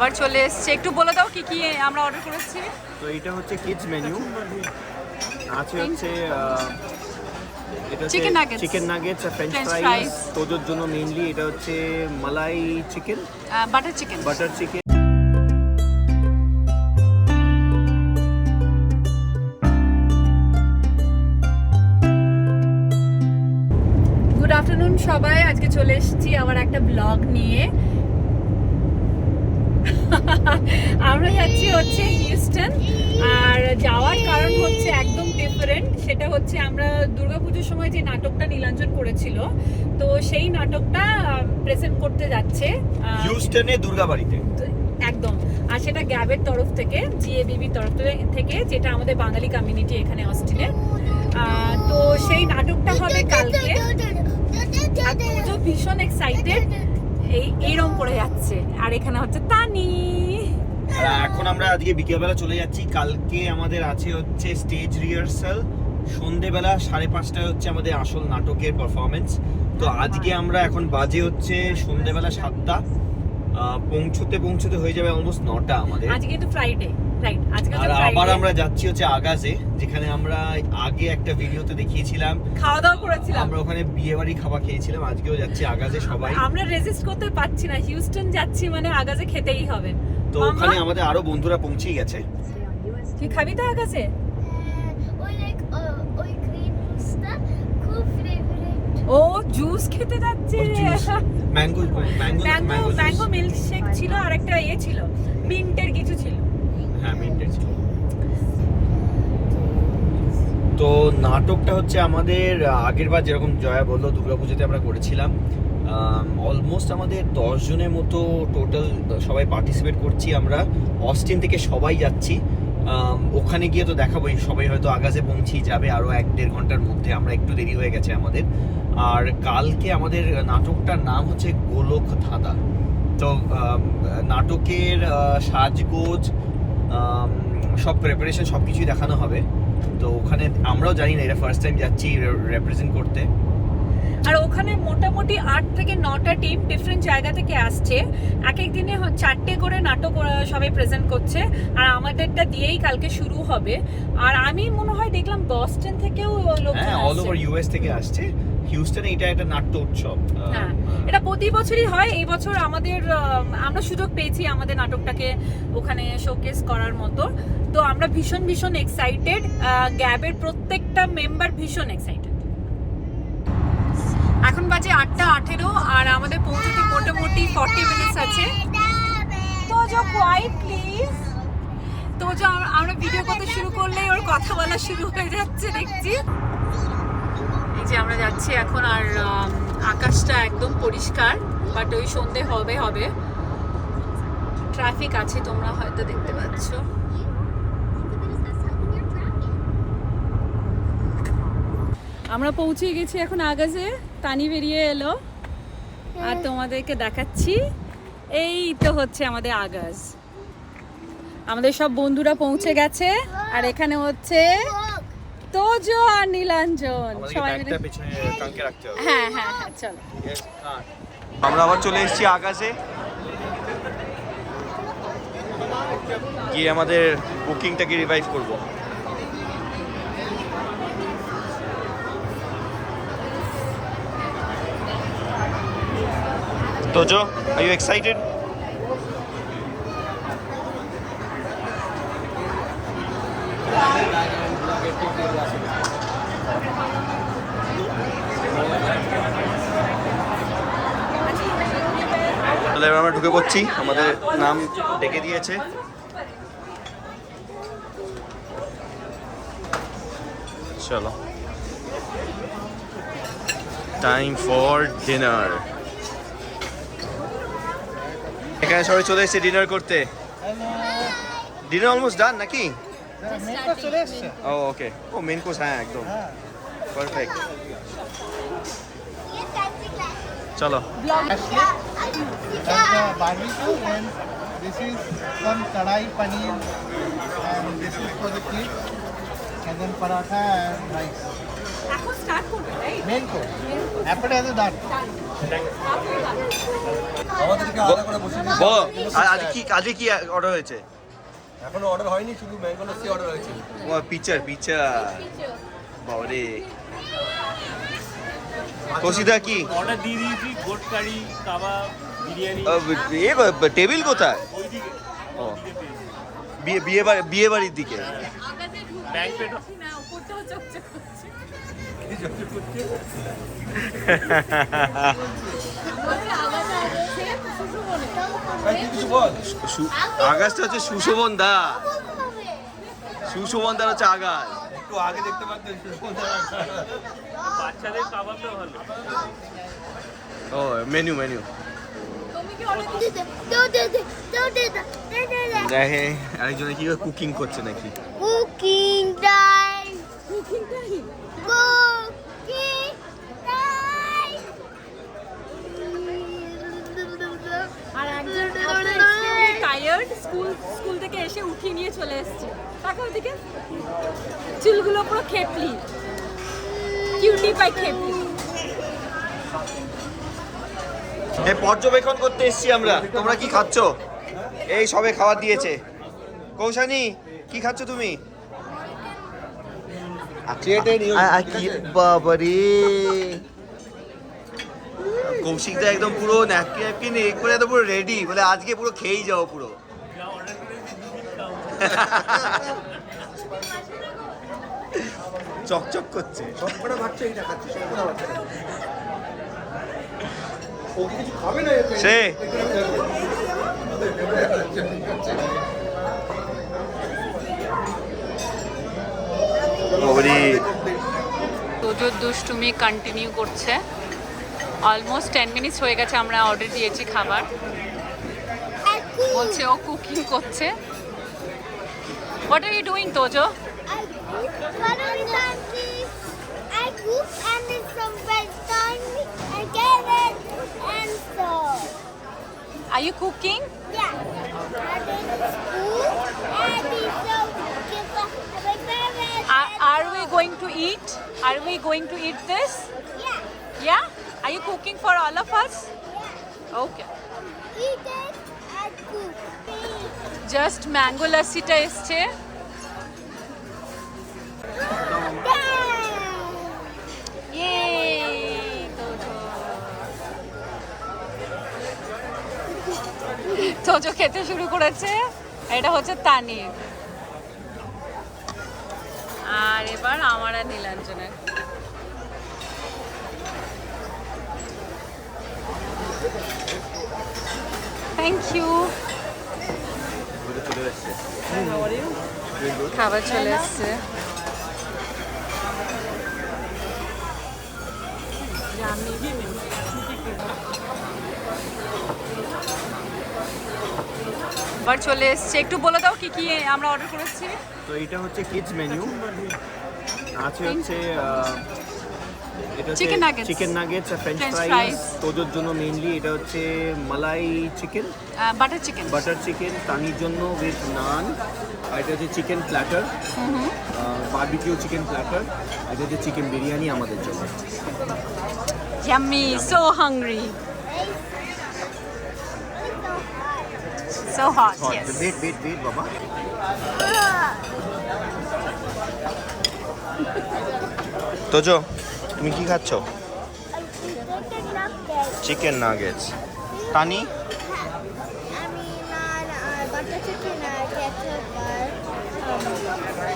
আবার চলে এসছে, একটু বলে দাও কি কি আমরা অর্ডার করেছি। তো এটা হচ্ছে কিডস মেনু আছে, হচ্ছে এটা হচ্ছে চিকেন নাগেটস আর ফ্রেঞ্চ ফ্রাইস। তোদের জন্য মেইনলি এটা হচ্ছে malai chicken, butter chicken. Good afternoon সবাই, আজকে চলে এসেছি আবার একটা ব্লগ নিয়ে। আমরা যাচ্ছি হচ্ছে হিউস্টন, আর যাওয়ার কারণ হচ্ছে একদম ডিফারেন্ট। সেটা হচ্ছে আমরা দুর্গাপুজোর সময় যে নাটকটা নীলাঞ্জন করেছিল, তো সেই নাটকটা প্রেজেন্ট করতে যাচ্ছে হিউস্টনে দুর্গাবাড়িতে একদম। আর সেটা গ্যাবের তরফ থেকে, জিএবিবির তরফ থেকে, যেটা আমাদের বাঙালি কমিউনিটি এখানে অস্টিনে। তো সেই নাটকটা হবে কালকে। আর ভীষণ এক্সাইটেড, এইরকম করে যাচ্ছে। আর এখানে হচ্ছে তানি। এখন আমরা আজকে বিকেলবেলা চলে যাচ্ছি। কালকে আমাদের আছে হচ্ছে স্টেজ রিহার্সাল, সন্ধেবেলা 5:30টায় হচ্ছে আমাদের আসল নাটকের পারফরমেন্স। তো আজকে আমরা এখন বাজে হচ্ছে সন্ধেবেলা 7টা, পৌঁছতে হয়ে যাবে অলমোস্ট 9টা আমাদের। আজকে তো ফ্রাইডে, রাইট? আজকে তো ফ্রাইডে। আবার আমরা যাচ্ছি হচ্ছে আগাজে, যেখানে আমরা আগে একটা ভিডিওতে দেখিয়েছিলাম খাওয়া দাওয়া করেছিলাম। আমরা ওখানে বিয়ে বাড়ি খাবার খেয়েছিলাম। আজকেও যাচ্ছি আগাজে সবাই। আমরা রেজিস্ট করতে পারছি না, হিউস্টন যাচ্ছি মানে আগাজে খেতেই হবে। তো ওখানে আমাদের আরো বন্ধুরা পৌঁছেই গেছে। তুই খাবি তো আগাজে? ও জুস খেতে যাচ্ছে। ম্যাঙ্গো মিল্ক শেক ছিল, আর একটা ছিল মিন্টের কিছু ছিল। হ্যাঁ, মিন্টের ছিল। তো নাটকটা হচ্ছে আমাদের আগেরবার যেরকম জয়া বললো দুর্গাপুজোতে আমরা করেছিলাম। অলমোস্ট আমাদের 10 জনের মতো টোটাল সবাই পার্টিসিপেট করছি। আমরা অস্টিন থেকে সবাই যাচ্ছি। ওখানে গিয়ে তো দেখাবোই, সবাই হয়তো আগাজে পৌঁছেই যাবে আরও 1-1.5 ঘন্টার মধ্যে। আমরা একটু দেরি হয়ে গেছে আমাদের। আর কালকে আমাদের নাটকটার নাম হচ্ছে গোলক ধাঁধা। তো নাটকের সাজগোজ, সব প্রিপারেশন সব কিছুই দেখানো হবে। তো ওখানে আমরাও জানি না, এটা ফার্স্ট টাইম যাচ্ছি রিপ্রেজেন্ট করতে। আর ওখানে মোটামুটি 8 থেকে 9টা টিম ডিফারেন্ট জায়গা থেকে আসছে। এক এক দিনে 4টে করে নাটক সবাই প্রেজেন্ট করছে, আর আমাদেরটা দিয়েই কালকে শুরু হবে। আর আমি মনে হয় দেখলাম বস্টন থেকেও লোকজন আসছে, অল ওভার ইউএস থেকে আসছে। হিউস্টনে এটা একটা নাট্য উৎসব। হ্যাঁ, এটা প্রতি বছরই হয়। এই বছর আমরা সুযোগ পেয়েছি আমাদের নাটকটাকে ওখানে শোকেস করার মতো। তো আমরা ভীষণ এক্সাইটেড। গ্যাবের প্রত্যেকটা মেম্বার ভীষণ এক্সাইটেড। এখন বাজে 8:18, আর আমাদের পৌঁছতে মোটামুটি 40 মিনিটস আছে। তো কোয়াইট প্লিজ। তো আমরা ভিডিও করতে শুরু করলেই ওর কথা বলা শুরু হয়ে যাচ্ছে দেখছি। এই যে আমরা যাচ্ছি এখন, আর আকাশটা একদম পরিষ্কার, বাট ওই সন্ধে হবে। ট্রাফিক আছে, তোমরা হয়তো দেখতে পাচ্ছ। আমরা পৌঁছে গেছি এখন আগাজে। তানি বেরিয়ে এলো, আর তোমাদেরকে দেখাচ্ছি। এই তো হচ্ছে আমাদের আগাজ। আমাদের সব বন্ধুরা পৌঁছে গেছে, আর এখানে হচ্ছে তোজো আর নীলাঞ্জন সবাই মিলে। হ্যাঁ, চলো। আমরা আবার চলে এসেছি আকাশে, গিয়ে আমাদের বুকিংটাকে রিভাইভ করব। Tojo, are you excited? আমরা ঢুকে পড়ছি, আমাদের নাম ডেকে দিয়েছে। চলো, টাইম ফর ডিনার। এখানে সবাই চলে এসেছে ডিনার করতে। ডিনার অলমোস্ট ডান নাকি? ও ওকে, ও মেন কোর্স, হ্যাঁ একদম পারফেক্ট। চলো। This is some kadai paneer, and this is for the kids, and then paratha and rice. এখন স্টার্ট করবে right Main course. Appetizer done. আমাদেরকে আলাদা করে বসিয়ে দিয়েছে। বল আজকে কি অর্ডার হয়েছে? এখনো অর্ডার হয়নি, শুধু ম্যাঙ্গো লস্যি অর্ডার হয়েছে। ও পিচার বাবারে কসিদা কি অর্ডার দিয়ে দিয়েছি, গোট কারি, কাবাব, বিরিয়ানি। টেবিল কোথায়? ওইদিকে ও ওইদিকে পেয়েছি। বিয়ে বাড়ির দিকে। ব্যাংকপেট না উপরটাও চকচক করছে। ভাই, তুই কিছু বল। আগাজটা হচ্ছে সুশোভন দা, সুশোভন দার হচ্ছে আগাজ। একটু আগে দেখতে পারতেন। বাচ্চাদের কাবাবটা ভালো। ও মেনু দেখে আরেকজনে কি কুকিং করছে নাকি। Cooking time. Cooking time. Cooking time. আর একজন টায়ার্ড স্কুল থেকে এসে উঠিয়ে নিয়ে চলে এসেছে। তাকে ওদিকে চুলগুলো পুরো খেপলি, কিউটি পাই খেপলি। এই পর্যবেক্ষণ করতে এসেছি আমরা। তোমরা কি খাচ্ছ? এই সবে খাবার দিয়েছে। কৌশানী কি খাচ্ছ তুমি? কি বাবারে, কৌশিকদা একদম পুরো ন্যাপকিন করে একদম পুরো রেডি, বলে আজকে পুরো খেয়েই যাও পুরো। চকচক করছে। সবকটা বাচ্চা এটা খাচ্ছে, সবকটা বাচ্চা। ও কি কিছু খাবে না এতে? সে বাবারে তোজোর দুষ্টুমি কন্টিনিউ করছে। অলমোস্ট 10 মিনিটস হয়ে গেছে আমরা অর্ডার দিয়েছি খাবার। বলছে ও কুকিং করছে। What are you doing Tojo? I cook and then some vegetables and carrot and so. Are you cooking? Yeah. And then cook and then some give a carrot. Are we going to eat? Are we going to eat this? Yeah. Yeah? Are you cooking for all of us? Yeah. Okay. Eat it and cook. Just mango লাসিটা এসছে। তোজো খেতে শুরু করেছে। এটা হচ্ছে তানির। আর এবার আমার আর নীলাঞ্জনের। Thank you. খাবার চলে এসছে। আবার চলে এসছে। একটু বলে দাও কি কি আমরা অর্ডার করেছি। তো এটা হচ্ছে কিডস মেনু আছে, হচ্ছে এটা Chicken nuggets. চিকেন নাগেটস আর ফ্রেঞ্চ French ফ্রাইজ। fries. তোদের জন্য মেইনলি এটা হচ্ছে malai chicken, butter chicken. Butter chicken. তানির জন্য উইথ নান। আর এটা হচ্ছে chicken platter, barbecue chicken platter. এটা হচ্ছে চিকেন বিরিয়ানি আমাদের জন্য। Yummy, so hungry. So hot, yes. Wait, বাবা। তোজো তুমি কি খাচ্ছ? Chicken nuggets. Tani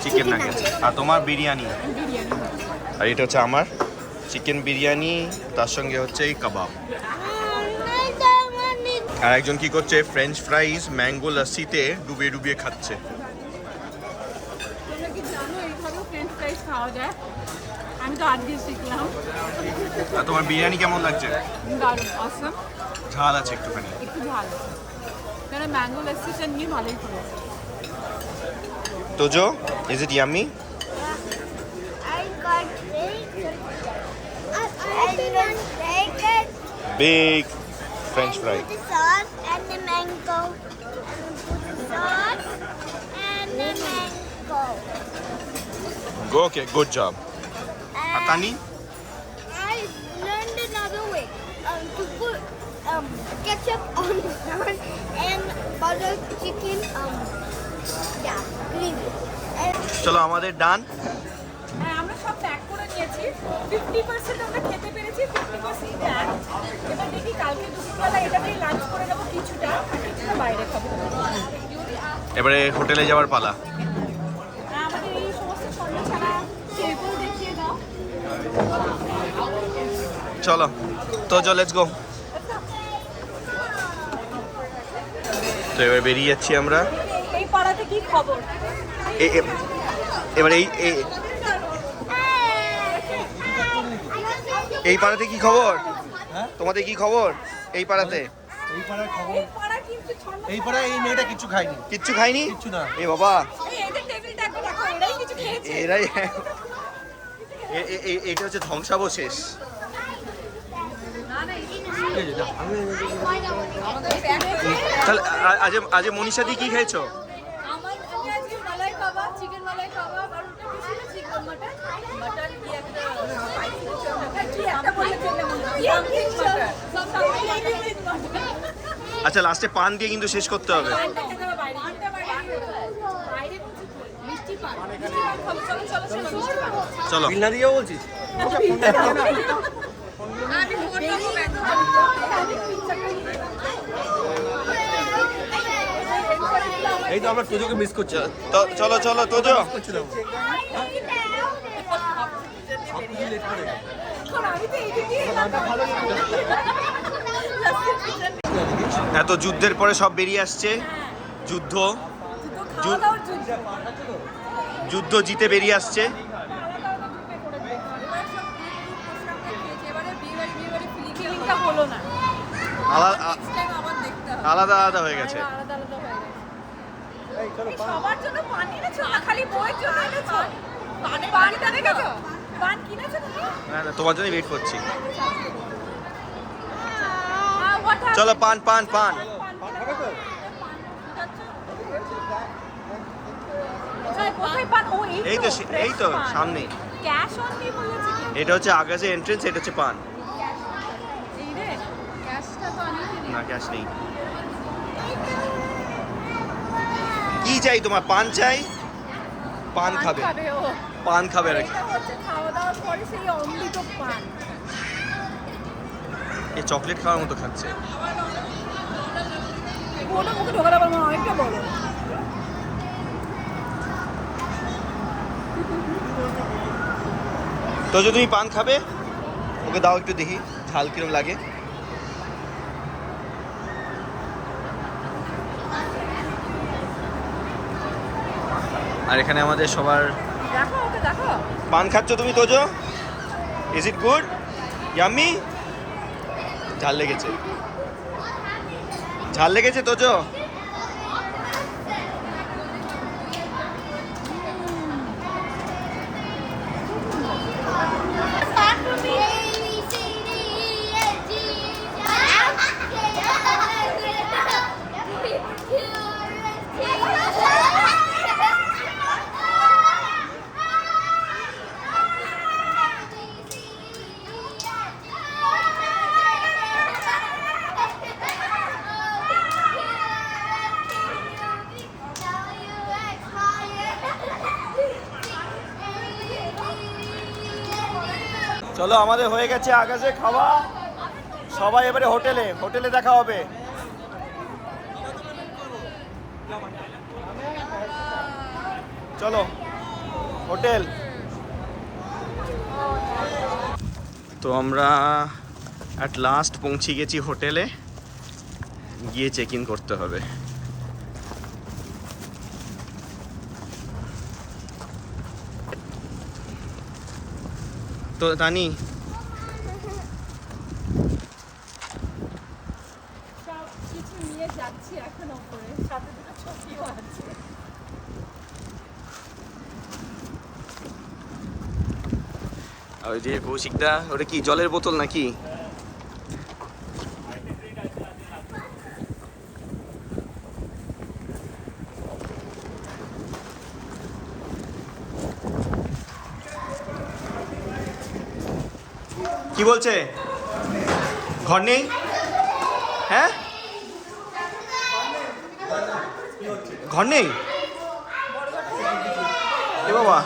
chicken nuggets. আর তোমার বিরিয়ানি। আর এটা হচ্ছে আমার চিকেন বিরিয়ানি, তার সঙ্গে হচ্ছে এই কাবাব। আর একজন কি করছে, ফ্রেঞ্চ ফ্রাইজ ম্যাঙ্গো লাসিতে ডুবিয়ে ডুবিয়ে খাচ্ছে। তোমরা কি জানো এইভাবেও ফ্রেঞ্চ ফ্রাইজ খাওয়া যায়? আমি তো আজকে শিখলাম। আর তোমার বিরিয়ানি কেমন লাগছে? দারুণ, অসম। ঝাল আছে একটুখানি। একটু ঝাল আছে। কেন ম্যাঙ্গো লাসিটা নিয়ে ভালোই করেছে। Tojo, is it yummy? I got bacon. I got bacon. Big French fry. And the sauce and the mango. Sauce and the mango. Okay, good job. And Tani? I learned another way to put ketchup on naan and butter chicken. Yeah, gravy. And চলো আমাদের ডান। হ্যাঁ আমরা সব pack করে নিয়েছি 50% আমরা খেতে পেরেছি 50% প্যাক এবার দেখি কালকে দুপুরবেলা এটাতেই লাঞ্চ করে নেবো কিছুটা আর কিছুটা বাইরে খাবো এবারে হোটেলে যাওয়ার পালা। আমাদের এই সমস্ত স্বর্ণ ছাড়া টেবিল দেখিয়ে দাও চলো তোজো, লেটস গো। তো এবার বেরিয়ে যাচ্ছি আমরা। এই পাড়াতে কি খবর এবার এই পাড়াতে কি খবর? তোমাদের কি খবর এই পাড়াতে? এই পাড়ার খবর, এই পাড়া কিন্তু স্বর্ণ এই পাড়ায় এই মেয়েটা কিচ্ছু খায়নি। কিচ্ছু খাইনি? কিচ্ছু না। এ বাবা, এই এদের টেবিলটা একবার দেখো এরাই কিছু খেয়েছে এরাই এটা হচ্ছে ধ্বংসাবশেষ। তাহলে আজ মনীষাদি কি খেয়েছো? আমি আজকে মালাই কাবাব চিকেন মালাই কাবাব আর ওটা কি ছিল চিকেন মাটন কি একটা স্পাইসি কি একটা বলেছেন না সামথিং মাটন আচ্ছা, লাস্টে পান দিয়ে কিন্তু শেষ করতে হবে। চলো বিলনা দিয়েও বলছিস? এই তো আমরা তোজোকে মিস করছি। চলো চলো তোজো। করছিলাম এত যুদ্ধের পরে সব বেরিয়ে আসছে। যুদ্ধ যুদ্ধ জিতে বেরিয়ে আসছে। আলাদা আলাদা হয়ে গেছে। সবার জন্য পান এনেছো না খালি বউয়ের জন্য এনেছো? পানটা রেখেছো? পান কিনেছো তুমি? না না, তোমার জন্য ওয়েট করছি। চলো পান পান পান। এই তো এই তো সামনে। ক্যাশ অন কি বলেছে কি? এটা হচ্ছে আগাজে এন্ট্রেন্স, এটা হচ্ছে পান। এই রে ক্যাশটা তো আনিনি। না ক্যাশ নেই। কি চাই তোমার? পান চাই? পান খাবে? ও পান খাবে আর কি? এটা হচ্ছে খাওয়া দাওয়ার পরে সেই অমৃত পান। এ চকলেট খাওয়ার মতো খাচ্ছে। ওটা মুখে ঢোকাতে পারবো না, অনেকটা বড়। তো যদি তুমি পান খাবে, ওকে দাও একটু দেখি ঝাল কিরম লাগে। আর এখানে আমাদের সবার দেখো ওকে দেখো। পান খাচ্ছ তুমি Tojo? Is it good? Yummy? ঝাল লেগেছে? ঝাল লেগেছে তোজো? চলো আমাদের হয়ে গেছে আকাশে খাওয়া। সবাই এবারে হোটেলে, হোটেলে দেখা হবে। চলো হোটেল। তো আমরা অ্যাট লাস্ট পৌঁছে গেছি হোটেলে, গিয়ে চেক ইন করতে হবে। তো তানি সব কিছু নিয়ে যাচ্ছি এখন উপরে, সাথে দুটো ছবিও আছে। ওই যে কৌশিকদা, ওটা কি জলের বোতল নাকি? কি বলছে? ঘর নেই? হ্যাঁ, ঘর নেই? এ বাবা,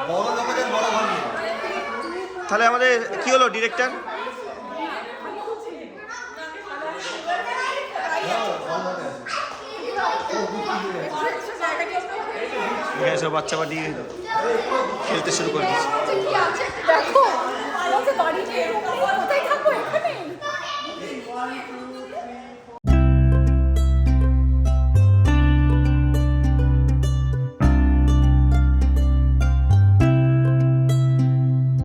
বড় লোকেদের বড় ঘর নেই। তাহলে আমাদের কি হলো ডিরেক্টর? এখানে সব বাচ্চা বাড়ি খেলতে শুরু করে দিচ্ছে। দেখো, আমাদের বাড়ি নেই, কোথায় থাকবো? এখানে